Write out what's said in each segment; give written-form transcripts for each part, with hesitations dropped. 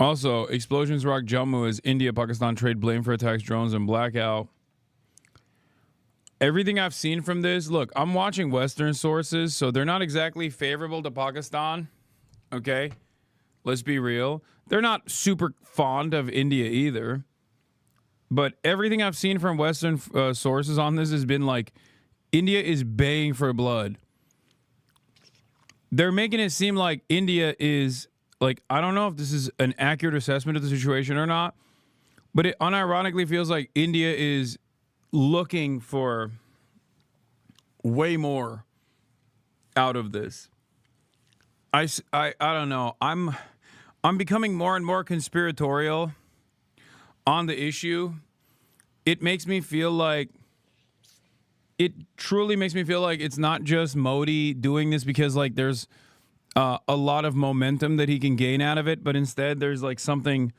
Also, explosions rock Jammu as India-Pakistan trade blame for attacks, drones, and blackout. Everything I've seen from this, look, I'm watching Western sources, so they're not exactly favorable to Pakistan. Okay? Let's be real. They're not super fond of India either. But everything I've seen from Western sources on this has been like, India is baying for blood. They're making it seem like India is, like, I don't know if this is an accurate assessment of the situation or not, but it unironically feels like India is looking for way more out of this. I don't know. I'm becoming more and more conspiratorial on the issue. It makes me feel like, it truly makes me feel like it's not just Modi doing this because like there's a lot of momentum that he can gain out of it, but instead there's like something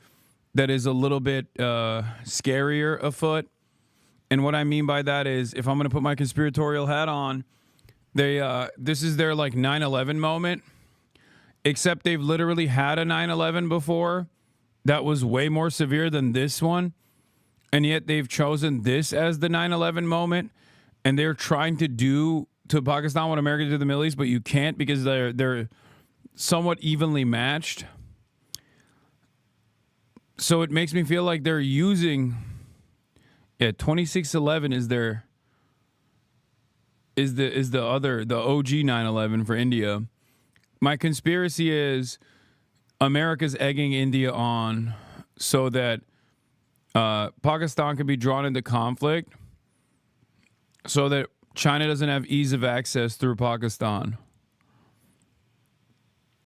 that is a little bit scarier afoot. And what I mean by that is, if I'm going to put my conspiratorial hat on, this is their like 9/11 moment, except they've literally had a 9/11 before that was way more severe than this one, and yet they've chosen this as the 9/11 moment, and they're trying to do to Pakistan what America did to the Middle East, but you can't because they're somewhat evenly matched. So it makes me feel like they're using 26/11 is the OG 9/11 for India. My conspiracy is America's egging India on so that Pakistan can be drawn into conflict so that China doesn't have ease of access through Pakistan.